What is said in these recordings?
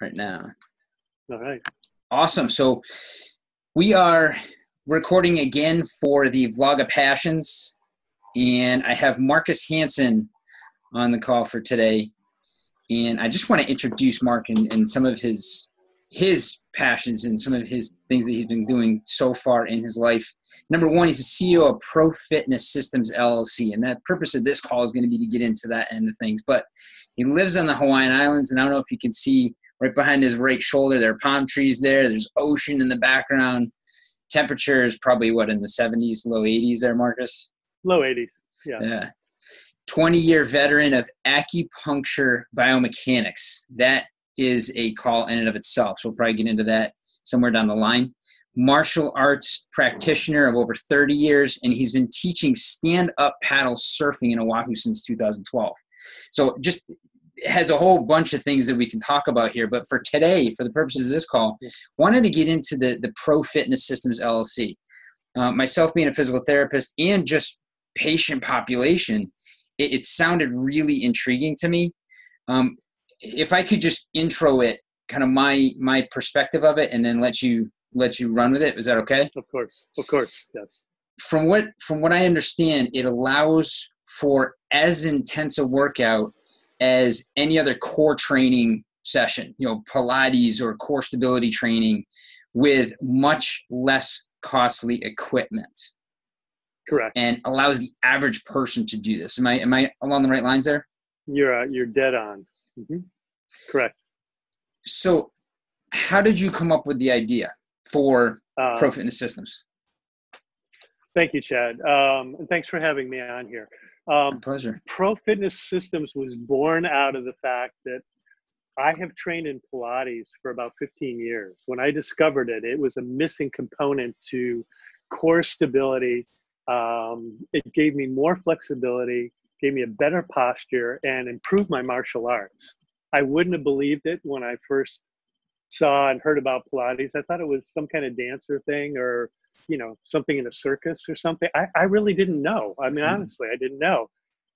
right now. All right. Awesome. So we are recording again for the Vlog of Passions, and I have Marcus Hanson on the call for today. And I just want to introduce Mark and some of his passions and some of his things that he's been doing so far in his life. Number one, he's the CEO of Pro Fitness Systems LLC, and the purpose of this call is going to be to get into that end of things. But he lives on the Hawaiian Islands, and I don't know if you can see right behind his right shoulder, there are palm trees there. There's ocean in the background. Temperature is probably, what, in the 70s, low 80s there, Marcus? Low 80s, Yeah. 20-year veteran of acupuncture biomechanics. That is a call in and of itself. So we'll probably get into that somewhere down the line. Martial arts practitioner of over 30 years, and he's been teaching stand-up paddle surfing in Oahu since 2012. So just has a whole bunch of things that we can talk about here. But for today, for the purposes of this call, wanted to get into the Pro Fitness Systems LLC. Myself being a physical therapist and just patient population, it sounded really intriguing to me. If I could just intro it, kind of my perspective of it, and then let you run with it. Is that okay? Of course, yes. From what I understand, it allows for as intense a workout as any other core training session, Pilates or core stability training, with much less costly equipment. Correct. And allows the average person to do this. Am I along the right lines there? You're dead on. Mm-hmm. Correct. So how did you come up with the idea for Pro Fitness Systems? Thank you, Chad. And thanks for having me on here. My pleasure. Pro Fitness Systems was born out of the fact that I have trained in Pilates for about 15 years. When I discovered it, it was a missing component to core stability. It gave me more flexibility, gave me a better posture, and improved my martial arts. I wouldn't have believed it when I first saw and heard about Pilates. I thought it was some kind of dancer thing, or something in a circus or something. I really didn't know. I mean, honestly, I didn't know.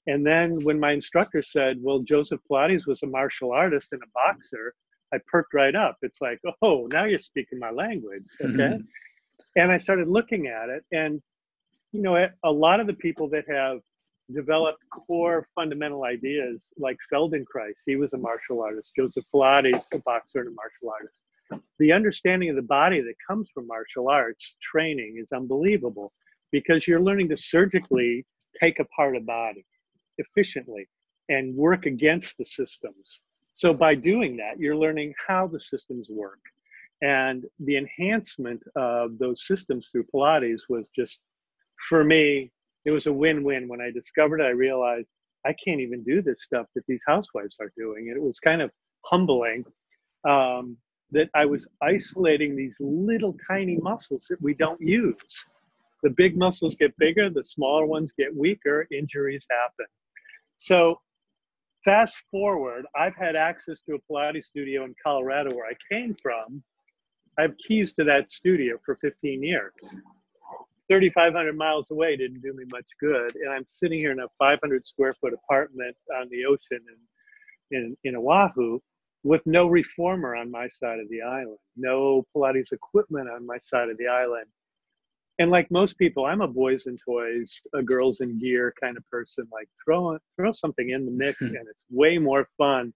And then when my instructor said, well, Joseph Pilates was a martial artist and a boxer, I perked right up. It's like, oh, now you're speaking my language. Okay. And I started looking at it, and a lot of the people that have developed core fundamental ideas, like Feldenkrais, he was a martial artist. Joseph Pilates, a boxer and a martial artist. The understanding of the body that comes from martial arts training is unbelievable, because you're learning to surgically take apart a body efficiently and work against the systems. So by doing that, you're learning how the systems work. And the enhancement of those systems through Pilates was just, for me, it was a win-win. When I discovered it, I realized I can't even do this stuff that these housewives are doing. And it was kind of humbling that I was isolating these little tiny muscles that we don't use. The big muscles get bigger, the smaller ones get weaker, injuries happen. So fast forward, I've had access to a Pilates studio in Colorado where I came from. I have keys to that studio for 15 years. 3,500 miles away didn't do me much good. And I'm sitting here in a 500 square foot apartment on the ocean in Oahu, with no reformer on my side of the island, no Pilates equipment on my side of the island. And like most people, I'm a boys and toys, a girls and gear kind of person. Like throw something in the mix and it's way more fun.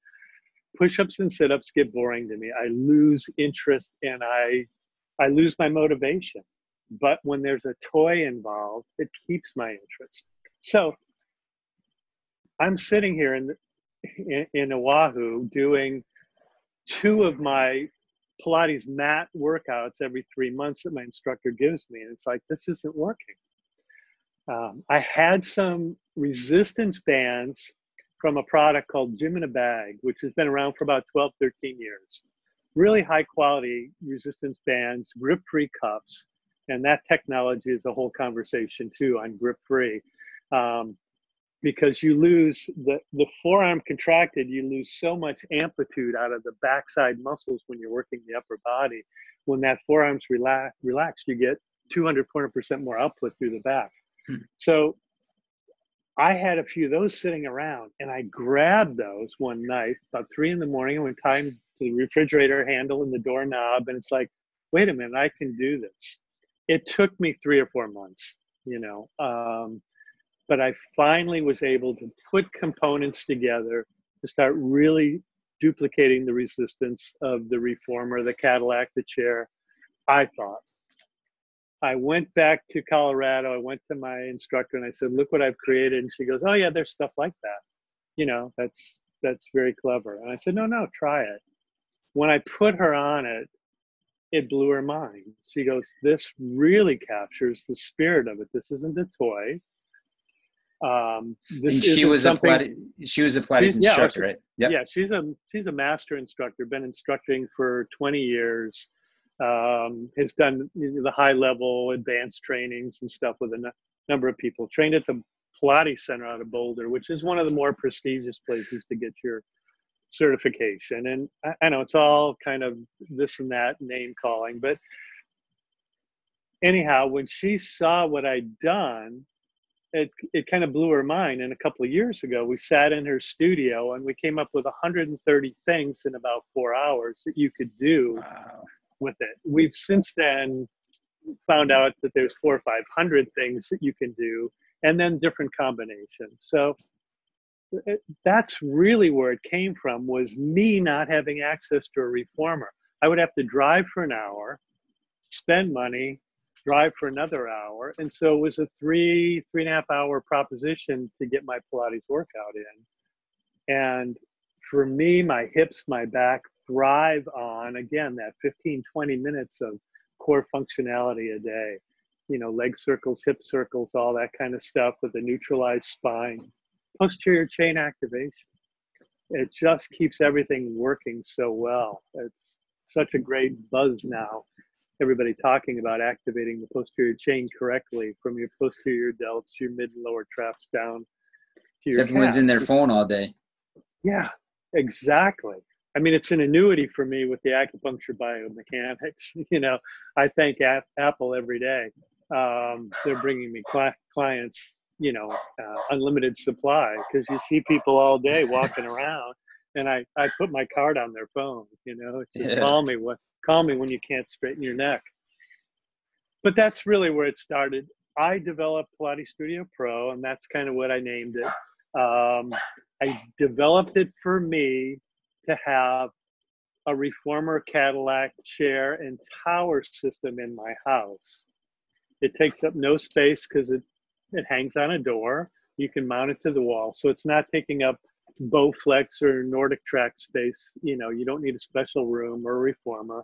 Push-ups and sit-ups get boring to me. I lose interest and I lose my motivation. But when there's a toy involved, it keeps my interest. So I'm sitting here in Oahu doing 2 of my Pilates mat workouts every 3 months that my instructor gives me. And it's like, this isn't working. I had some resistance bands from a product called Gym in a Bag, which has been around for about 12, 13 years. Really high quality resistance bands, grip-free cuffs. And that technology is a whole conversation too on grip-free. Because you lose the forearm contracted, you lose so much amplitude out of the backside muscles when you're working the upper body. When that forearm's relaxed, you get 200% more output through the back. So I had a few of those sitting around, and I grabbed those one night about 3 in the morning. I went time to the refrigerator handle and the doorknob, and it's like, wait a minute, I can do this. It took me 3 or 4 months, you know, but I finally was able to put components together to start really duplicating the resistance of the reformer, the Cadillac, the chair. I thought. I went back to Colorado. I went to my instructor and I said, "Look what I've created." And she goes, "Oh yeah, there's stuff like that. You know, that's very clever." And I said, "No, no, try it." When I put her on it, it blew her mind. She goes, "This really captures the spirit of it. This isn't a toy. And This isn't something." She was a Pilates instructor, right? Yep. Yeah, she's a master instructor. Been instructing for 20 years. Has done the high level advanced trainings and stuff with a number of people. Trained at the Pilates Center out of Boulder, which is one of the more prestigious places to get your certification. And I know it's all kind of this and that name calling, but anyhow, when she saw what I'd done, it kind of blew her mind. And a couple of years ago, we sat in her studio and we came up with 130 things in about 4 hours that you could do with it. We've since then found out that there's 400 or 500 things that you can do, and then different combinations. So that's really where it came from, was me not having access to a reformer. I would have to drive for an hour, spend money, drive for another hour. And so it was a 3.5 hour proposition to get my Pilates workout in. And for me, my hips, my back thrive on, again, that 15, 20 minutes of core functionality a day. You know, leg circles, hip circles, all that kind of stuff with a neutralized spine. Posterior chain activation. It just keeps everything working so well. It's such a great buzz now. Everybody talking about activating the posterior chain correctly from your posterior delts, your mid and lower traps down to your Everyone's in their phone all day. Yeah, exactly. I mean, it's an annuity for me with the acupuncture biomechanics. You know, I thank Apple every day. They're bringing me clients, you know, unlimited supply, because you see people all day walking around, and I put my card on their phone, you know, to call me when you can't straighten your neck. But that's really where it started. I developed Pilates Studio Pro, and that's kind of what I named it. I developed it for me to have a reformer Cadillac chair and tower system in my house. It takes up no space because it hangs on a door. You can mount it to the wall. So it's not taking up Bowflex or Nordic Track space. You know, you don't need a special room or a reformer.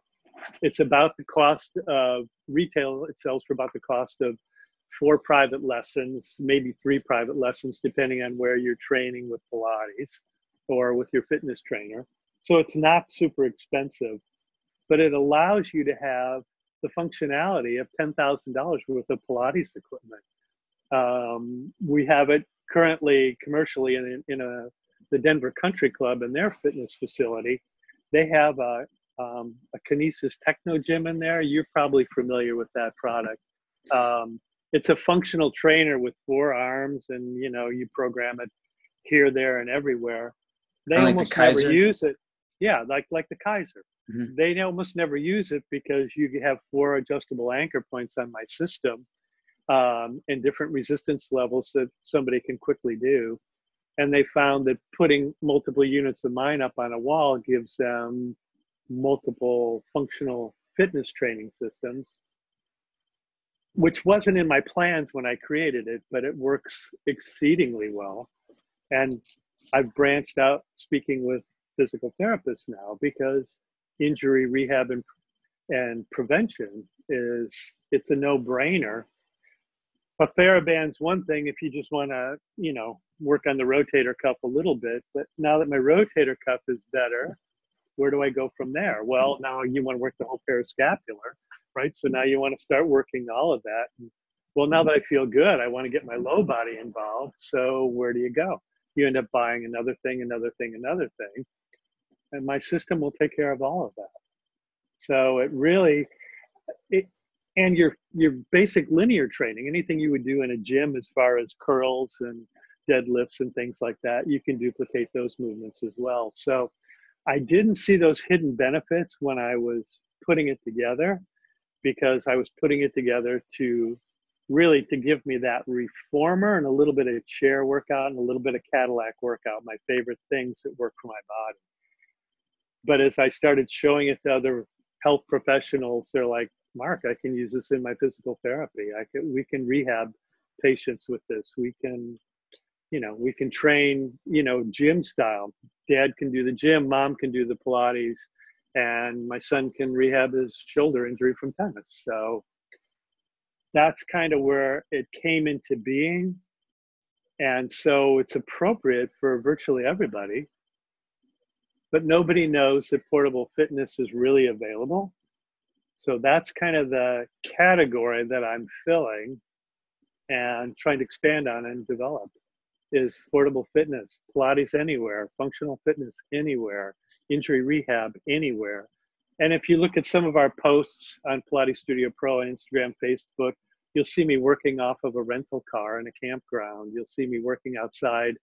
It's about the cost of retail. It sells for about the cost of 4 private lessons, maybe 3 private lessons, depending on where you're training with Pilates or with your fitness trainer. So it's not super expensive, but it allows you to have the functionality of $10,000 worth of Pilates equipment. We have it currently commercially in the Denver Country Club in their fitness facility. They have a Kinesis Techno Gym in there. You're probably familiar with that product. It's a functional trainer with 4 arms, and you know, you program it here, there, and everywhere. They almost never use it. Yeah, like the Kaiser. Mm-hmm. They almost never use it because you have 4 adjustable anchor points on my system, and different resistance levels that somebody can quickly do. And they found that putting multiple units of mine up on a wall gives them multiple functional fitness training systems, which wasn't in my plans when I created it, but it works exceedingly well. And I've branched out speaking with physical therapists now, because injury rehab and prevention it's a no-brainer. A TheraBand's one thing if you just want to, you know, work on the rotator cuff a little bit, but now that my rotator cuff is better, where do I go from there? Well, now you want to work the whole parascapular, right? So now you want to start working all of that. Well, now that I feel good, I want to get my low body involved. So where do you go? You end up buying another thing, another thing, another thing. And my system will take care of all of that. So it really, and your basic linear training, anything you would do in a gym as far as curls and deadlifts and things like that, you can duplicate those movements as well. So I didn't see those hidden benefits when I was putting it together, because I was putting it together to really to give me that reformer and a little bit of chair workout and a little bit of Cadillac workout, my favorite things that work for my body. But as I started showing it to other health professionals, they're like, Mark, I can use this in my physical therapy. We can rehab patients with this. We can, we can train, gym style. Dad can do the gym, mom can do the Pilates, and my son can rehab his shoulder injury from tennis. So that's kind of where it came into being. And so it's appropriate for virtually everybody, but nobody knows that portable fitness is really available. So that's kind of the category that I'm filling and trying to expand on and develop, is portable fitness, Pilates anywhere, functional fitness anywhere, injury rehab anywhere. And if you look at some of our posts on Pilates Studio Pro on Instagram, Facebook, you'll see me working off of a rental car in a campground. You'll see me working outside,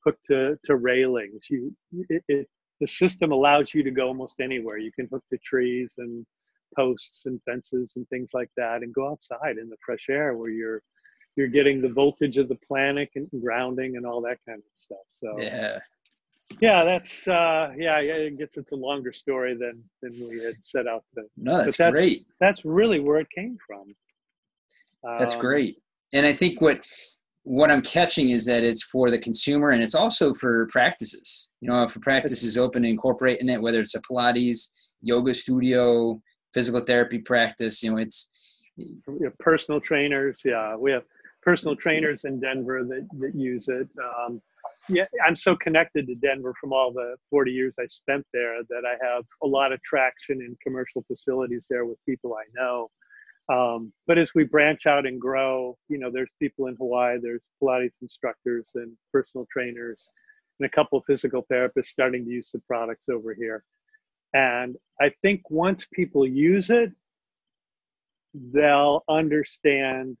hooked to railings. The system allows you to go almost anywhere. You can hook to trees and posts and fences and things like that, and go outside in the fresh air where you're getting the voltage of the planet and grounding and all that kind of stuff. So yeah, that's I guess it's a longer story than we had set out to. No, that's great. That's really where it came from. That's great. And I think what I'm catching is that it's for the consumer, and it's also for practices. If a practice is open to incorporating it, whether it's a Pilates, yoga studio, physical therapy practice, it's personal trainers. Yeah, we have personal trainers in Denver that use it. I'm so connected to Denver from all the 40 years I spent there that I have a lot of traction in commercial facilities there with people I know. But as we branch out and grow, there's people in Hawaii, there's Pilates instructors and personal trainers and a couple of physical therapists starting to use the products over here. And I think once people use it, they'll understand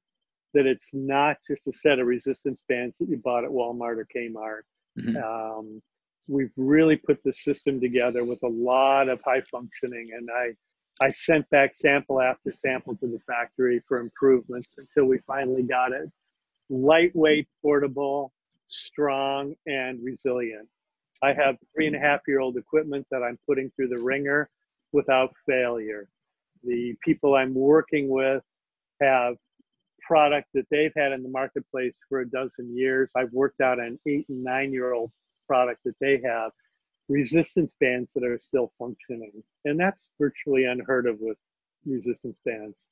that it's not just a set of resistance bands that you bought at Walmart or Kmart. Mm-hmm. We've really put the system together with a lot of high functioning, and I sent back sample after sample to the factory for improvements until we finally got it lightweight, portable, strong, and resilient. I have 3.5-year-old equipment that I'm putting through the ringer without failure. The people I'm working with have product that they've had in the marketplace for a dozen years. I've worked out an 8 and 9-year-old product that they have, resistance bands that are still functioning. And that's virtually unheard of with resistance bands.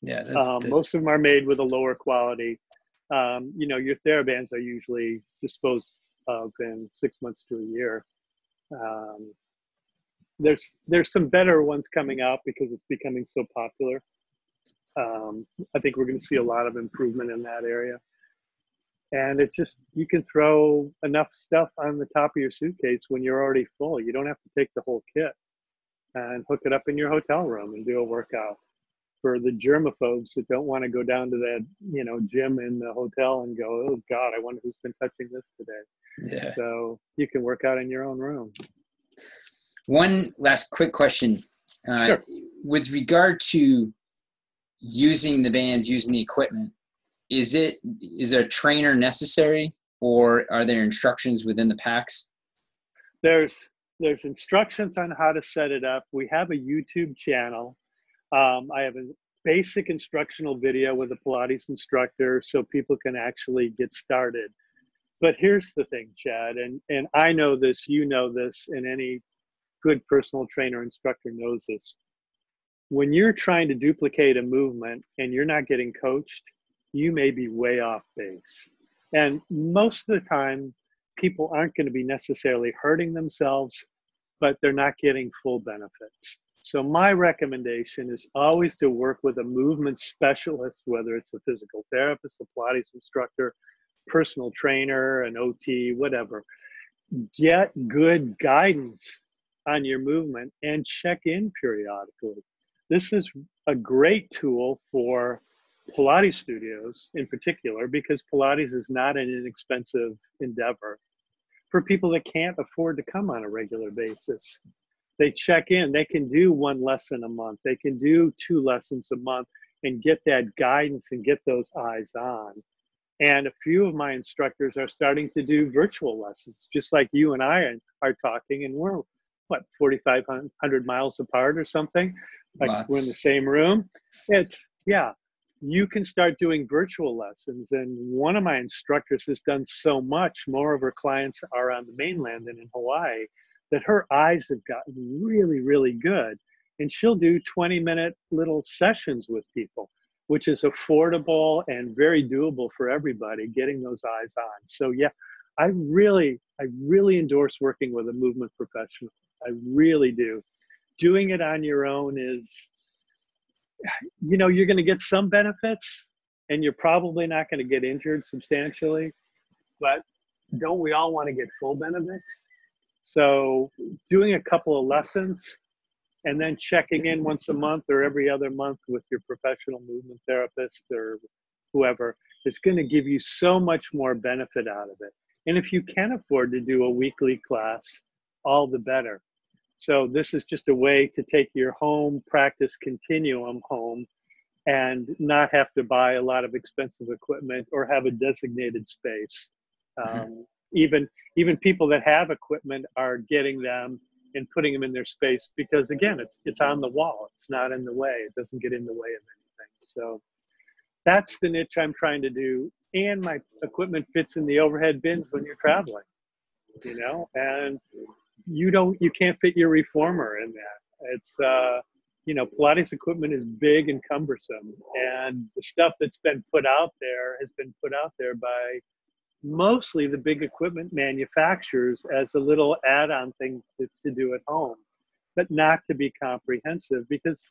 Yeah, most of them are made with a lower quality. Your TheraBands are usually disposed of in 6 months to a year. There's some better ones coming out because it's becoming so popular. I think we're going to see a lot of improvement in that area. And you can throw enough stuff on the top of your suitcase when you're already full. You don't have to take the whole kit and hook it up in your hotel room and do a workout. For the germaphobes that don't want to go down to that, gym in the hotel and go, oh God, I wonder who's been touching this today. Yeah. So you can work out in your own room. One last quick question. Sure. With regard to using the bands, using the equipment, is there a trainer necessary, or are there instructions within the packs? There's instructions on how to set it up. We have a YouTube channel. I have a basic instructional video with a Pilates instructor so people can actually get started. But here's the thing, Chad, and I know this, and any good personal trainer instructor knows this. When you're trying to duplicate a movement and you're not getting coached, you may be way off base. And most of the time, people aren't going to be necessarily hurting themselves, but they're not getting full benefits. So my recommendation is always to work with a movement specialist, whether it's a physical therapist, a Pilates instructor, personal trainer, an OT, whatever. Get good guidance on your movement and check in periodically. This is a great tool for Pilates studios in particular, because Pilates is not an inexpensive endeavor for people that can't afford to come on a regular basis. They check in, they can do one lesson a month, they can do 2 lessons a month and get that guidance and get those eyes on. And a few of my instructors are starting to do virtual lessons, just like you and I are talking, and we're, what, 4,500 miles apart or something? Like we're in the same room. It's, yeah, you can start doing virtual lessons. And one of my instructors has done so much, more of her clients are on the mainland than in Hawaii, that her eyes have gotten really, really good. And she'll do 20-minute little sessions with people, which is affordable and very doable for everybody, getting those eyes on. So yeah, I really endorse working with a movement professional. I really do. Doing it on your own is, you know, you're going to get some benefits and you're probably not going to get injured substantially, but don't we all want to get full benefits? So doing a couple of lessons and then checking in once a month or every other month with your professional movement therapist or whoever is going to give you so much more benefit out of it. And if you can afford to do a weekly class, all the better. So this is just a way to take your home practice continuum home and not have to buy a lot of expensive equipment or have a designated space. Even people that have equipment are getting them and putting them in their space because, again, it's on the wall. It's not in the way. It doesn't get in the way of anything. So that's the niche I'm trying to do. And my equipment fits in the overhead bins when you're traveling, you know, and you can't fit your reformer in that. It's, you know, Pilates equipment is big and cumbersome, and the stuff that's been put out there has been put out there by mostly the big equipment manufacturers as a little add-on thing to do at home, but not to be comprehensive because,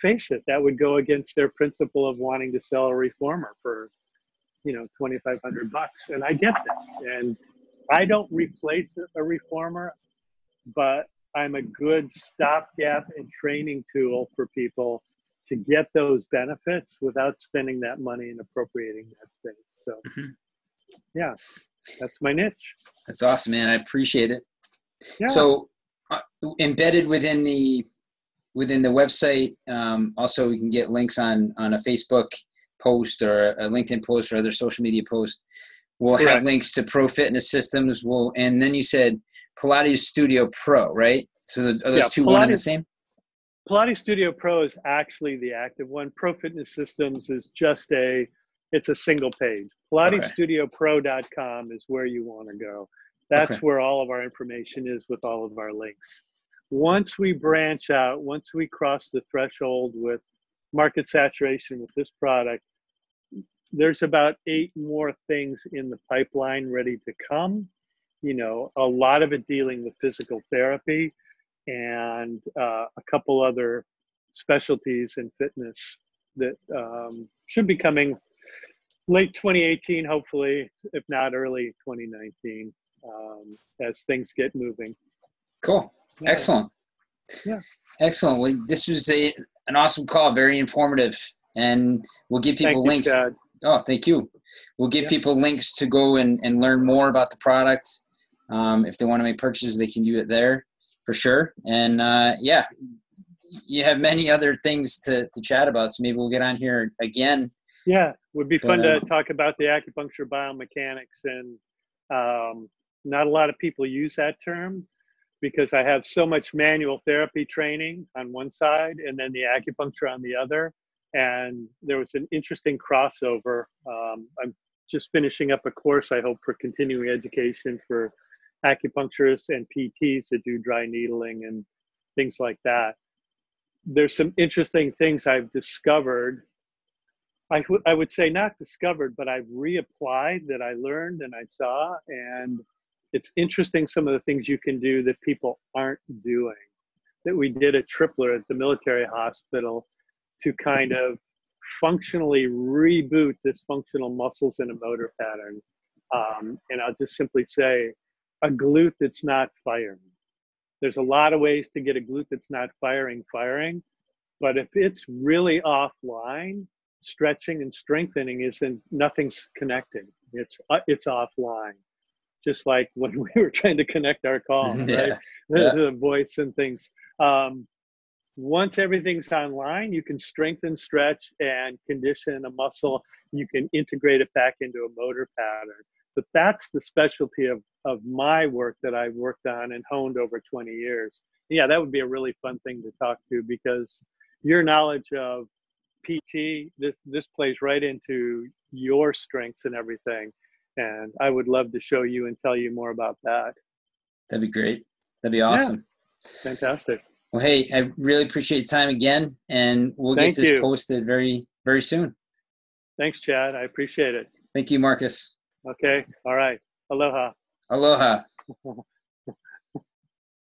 face it, that would go against their principle of wanting to sell a reformer for, you know, $2,500. And I get that. And I don't replace a reformer, but I'm a good stopgap and training tool for people to get those benefits without spending that money and appropriating that space. So, yeah, that's my niche. That's awesome, man. I appreciate it. Yeah. So embedded within the website, also we can get links on a Facebook post or a LinkedIn post or other social media post. We'll have links to Pro Fitness Systems. And then you said Pilates Studio Pro, right? So are those two one and the same? Pilates Studio Pro is actually the active one. Pro Fitness Systems is just it's a single page. PilatesStudioPro.com is where you want to go. That's where all of our information is with all of our links. Once we branch out, once we cross the threshold with market saturation with this product, there's about 8 more things in the pipeline ready to come. You know, a lot of it dealing with physical therapy and a couple other specialties in fitness that should be coming late 2018, hopefully, if not early 2019, as things get moving. Cool. Yeah. Excellent. Yeah. Excellent. Well, this was an awesome call, very informative, and we'll give people links. Chad. Oh, thank you. We'll give people links to go and learn more about the product. If they want to make purchases, they can do it there for sure. And yeah, you have many other things to chat about, so maybe we'll get on here again. Yeah, it would be fun to talk about the acupuncture biomechanics, and not a lot of people use that term because I have so much manual therapy training on one side and then the acupuncture on the other. And there was an interesting crossover. I'm just finishing up a course, I hope, for continuing education for acupuncturists and PTs that do dry needling and things like that. There's some interesting things I've discovered. I would say not discovered, but I've reapplied that I learned and I saw. And it's interesting some of the things you can do that people aren't doing. That we did a tripler at the military hospital to kind of functionally reboot dysfunctional muscles in a motor pattern. And I'll just simply say, a glute that's not firing. There's a lot of ways to get a glute that's not firing, but if it's really offline, stretching and strengthening isn't, nothing's connected. It's offline. Just like when we were trying to connect our call, right? Yeah. Yeah. The voice and things. Once everything's online, you can strengthen, stretch, and condition a muscle. You can integrate it back into a motor pattern. But that's the specialty of my work that I've worked on and honed over 20 years. Yeah, that would be a really fun thing to talk to, because your knowledge of PT, this plays right into your strengths and everything. And I would love to show you and tell you more about that. That'd be great. That'd be Yeah, awesome. fantastic. Well, hey, I really appreciate your time again, and we'll get Thank this you. posted very, very soon. Thanks, Chad. I appreciate it. Thank you, Marcus. Okay. All right. Aloha. Aloha.